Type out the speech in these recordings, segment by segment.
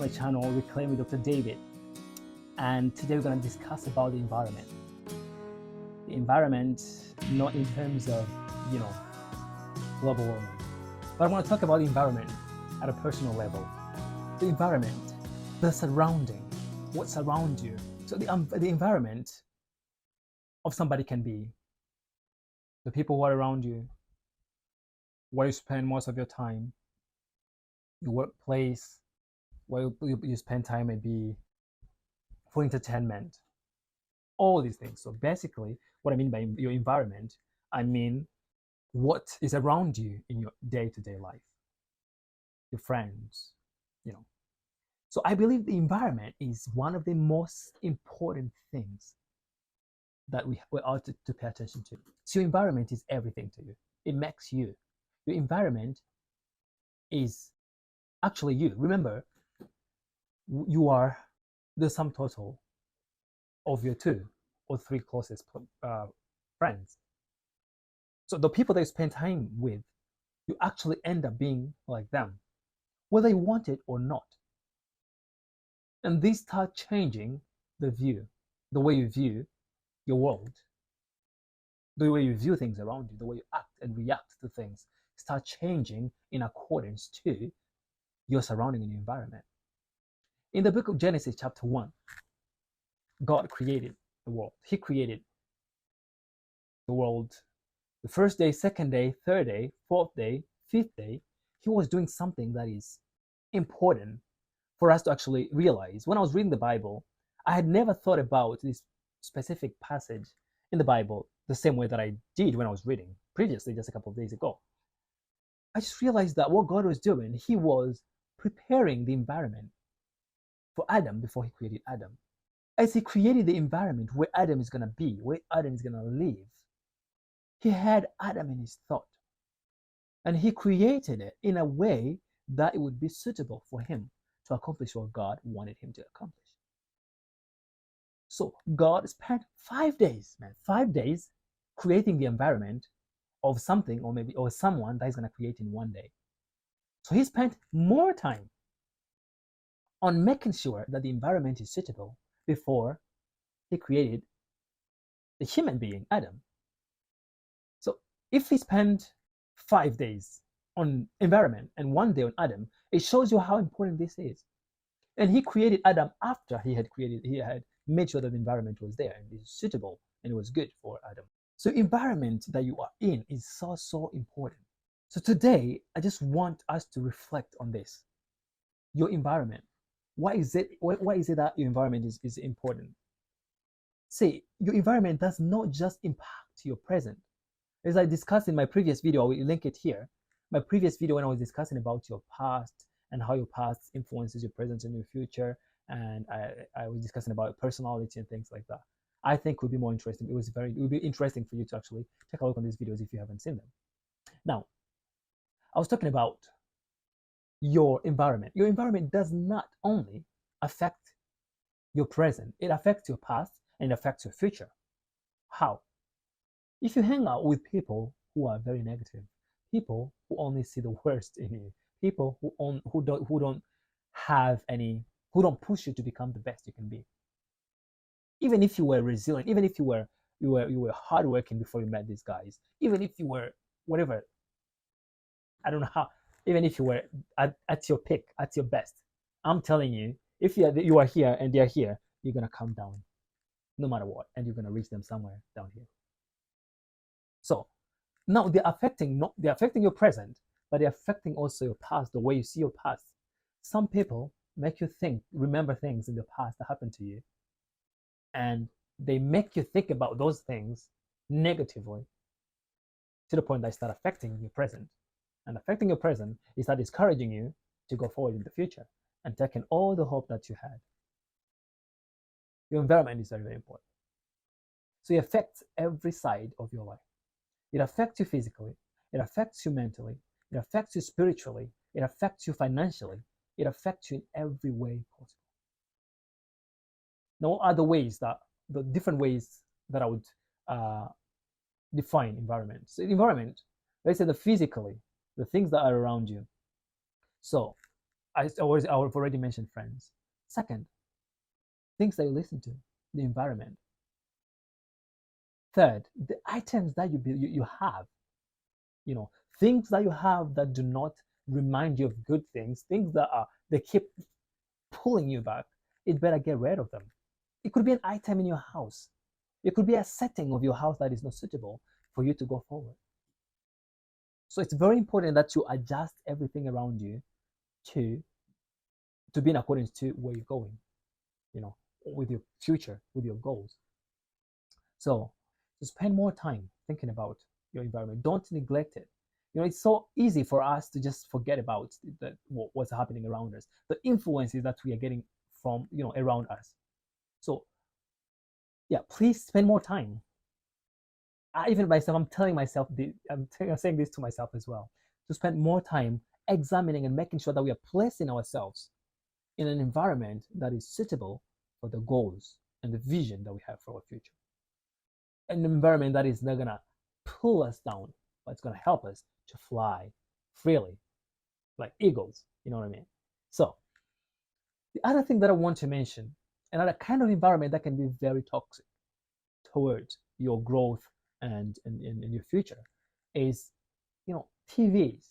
channel, Reclaim with Dr. David, and today we're going to discuss about the environment. The environment, not in terms of, global warming, but I want to talk about the environment at a personal level. The environment, the surrounding, what's around you. So the environment of somebody can be the people who are around you, where you spend most of your time, your workplace, where you spend time maybe for entertainment, all these things. So basically, what I mean by your environment, I mean what is around you in your day-to-day life, your friends, So I believe the environment is one of the most important things that we ought to pay attention to. So your environment is everything to you. It makes you. Your environment is actually you. Remember, you are the sum total of your 2 or 3 closest friends. So the people that you spend time with, you actually end up being like them, whether you want it or not. And these start changing the way you view your world, the way you view things around you, the way you act and react to things, start changing in accordance to your surrounding and environment. In the book of Genesis chapter 1, God created the world. He created the world the first day, second day, third day, fourth day, fifth day. He was doing something that is important for us to actually realize. When I was reading the Bible, I had never thought about this specific passage in the Bible the same way that I did when I was reading previously, just a couple of days ago. I just realized that what God was doing, he was preparing the environment for Adam before he created Adam. As he created the environment where Adam is going to be, where Adam is going to live, he had Adam in his thought. And he created it in a way that it would be suitable for him to accomplish what God wanted him to accomplish. So God spent 5 days, 5 days creating the environment of something or someone that he's going to create in 1 day. So he spent more time on making sure that the environment is suitable before he created the human being, Adam. So if he spent 5 days on environment and 1 day on Adam, it shows you how important this is. And he created Adam after he had made sure that the environment was there and it was suitable and it was good for Adam. So environment that you are in is so important. So today, I just want us to reflect on this. Your environment. Why is it that your environment is important? See, your environment does not just impact your present. As I discussed in my previous video, I will link it here. My previous video when I was discussing about your past and how your past influences your present and your future, and I was discussing about personality and things like that. I think it would be more interesting. It would be interesting for you to actually take a look on these videos if you haven't seen them. Now, I was talking about your environment. Your environment does not only affect your present, it affects your past and it affects your future. How? If you hang out with people who are very negative, people who only see the worst in you, people who don't push you to become the best you can be. Even if you were resilient, even if you were hardworking before you met these guys, even if you were whatever, I don't know how, even if you were at your peak, at your best, I'm telling you, if you are here and they're here, you're gonna come down, no matter what, and you're gonna reach them somewhere down here. So now they're affecting your present, but they're affecting also your past, the way you see your past. Some people make you remember things in the past that happened to you, and they make you think about those things negatively to the point that they start affecting your present. And affecting your present is that discouraging you to go forward in the future and taking all the hope that you had. Your environment is very, very important. So it affects every side of your life. It affects you physically, it affects you mentally, it affects you spiritually, it affects you financially, it affects you in every way possible. Now, what are the different ways that I would define environment? So environment, let's say physically, the things that are around you. So I've already mentioned friends. Second, things that you listen to, the environment. Third, the items that you have, you know, things that you have that do not remind you of good things, things that are they keep pulling you back. It better get rid of them. It could be an item in your house. It could be a setting of your house that is not suitable for you to go forward. So it's very important that you adjust everything around you to be in accordance to where you're going, you know, with your future, with your goals. So spend more time thinking about your environment. Don't neglect it. You know, it's so easy for us to just forget about what's happening around us, the influences that we are getting from, you know, around us. So yeah, please spend more time. Even myself, I'm telling myself, I'm saying this to myself as well, to spend more time examining and making sure that we are placing ourselves in an environment that is suitable for the goals and the vision that we have for our future. An environment that is not gonna pull us down, but it's gonna help us to fly freely, like eagles. You know what I mean? So the other thing that I want to mention, another kind of environment that can be very toxic towards your growth and your future, is, you know, TVs.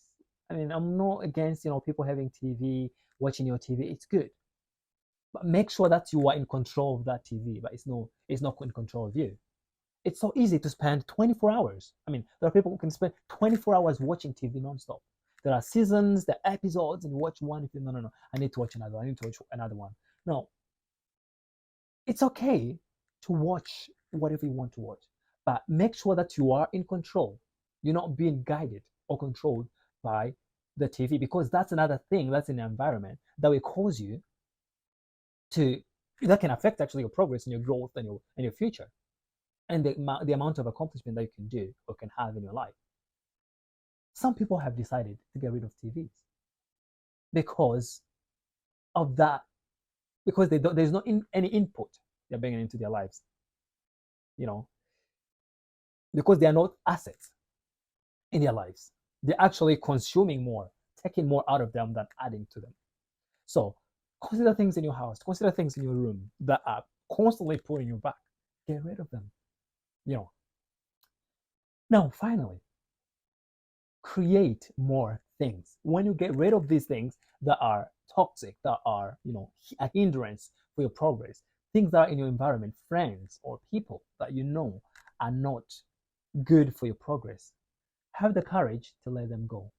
I mean, I'm not against, you know, people having TV, watching your TV. It's good, but make sure that you are in control of that TV. But it's not in control of you. It's so easy to spend 24 hours. I mean, there are people who can spend 24 hours watching TV nonstop. There are seasons, there are episodes, and you watch one. If you no, I need to watch another. I need to watch another one. No, it's okay to watch whatever you want to watch, but make sure that you are in control. You're not being guided or controlled by the TV, because that's another thing that's in the environment that will cause you to, that can affect actually your progress and your growth and your future, and the amount of accomplishment that you can do or can have in your life. Some people have decided to get rid of TVs because of that, because there's no any input they're bringing into their lives, you know, because they are not assets in their lives. They're actually consuming more, taking more out of them than adding to them. So consider things in your house, consider things in your room that are constantly pulling you back. Get rid of them, you know. Now, finally, create more things. When you get rid of these things that are toxic, that are, you know, a hindrance for your progress, things that are in your environment, friends or people that you know are not good for your progress, have the courage to let them go.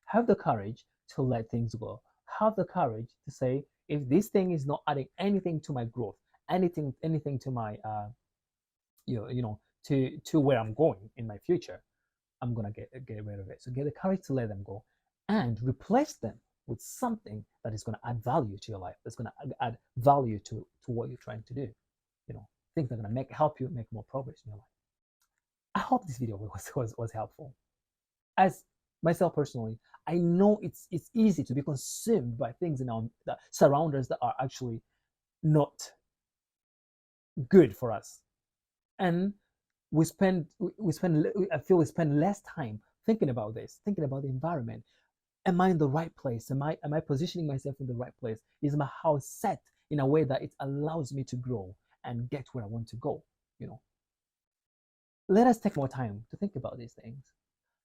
Have the courage to let things go. Have the courage to say, if this thing is not adding anything to my growth, anything to my you know, to where I'm going in my future, I'm gonna get rid of it. So get the courage to let them go and replace them with something that is gonna add value to your life. That's gonna add value to what you're trying to do. You know, things that are gonna help you make more progress in your life. I hope this video was helpful. As myself personally, I know it's easy to be consumed by things in our that surround us that are actually not good for us, and I feel we spend less time thinking about this, thinking about the environment. Am I in the right place? Am I positioning myself in the right place? Is my house set in a way that it allows me to grow and get where I want to go? You know, let us take more time to think about these things.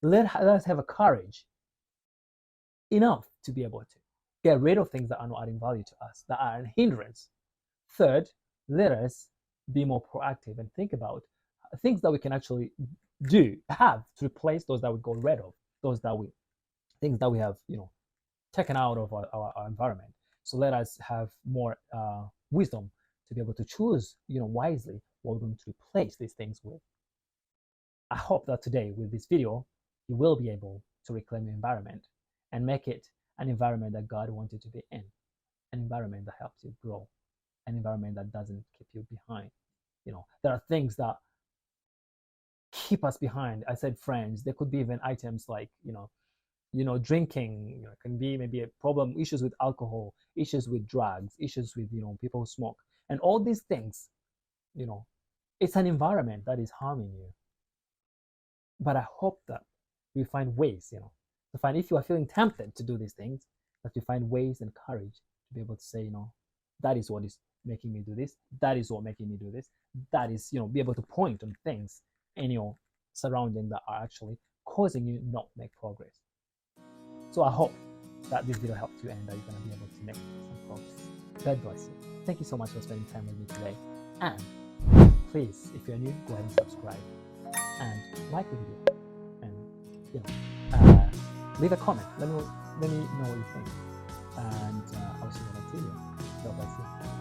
Let us have a courage enough to be able to get rid of things that are not adding value to us, that are a hindrance. Third, let us be more proactive and think about things that we can actually have to replace those that we got rid of, things that we have, you know, taken out of our environment. So let us have more wisdom to be able to choose, you know, wisely what we're going to replace these things with. I hope that today with this video, you will be able to reclaim your environment and make it an environment that God wanted to be in, an environment that helps you grow, an environment that doesn't keep you behind. You know, there are things that keep us behind. I said friends. There could be even items like, drinking. You know, it can be maybe a problem, issues with alcohol, issues with drugs, issues with, you know, people who smoke, and all these things. You know, it's an environment that is harming you. But I hope that we find ways, you know, to find, if you are feeling tempted to do these things, that you find ways and courage to be able to say, that is what is making me do this. That is what making me do this. That is, be able to point on things in your surrounding that are actually causing you not make progress. So I hope that this video helped you and that you're going to be able to make some progress. God bless you. Thank you so much for spending time with me today. And please, if you're new, go ahead and subscribe and like the video and leave a comment. Let me know what you think. And I'll see you in the next video. God bless you.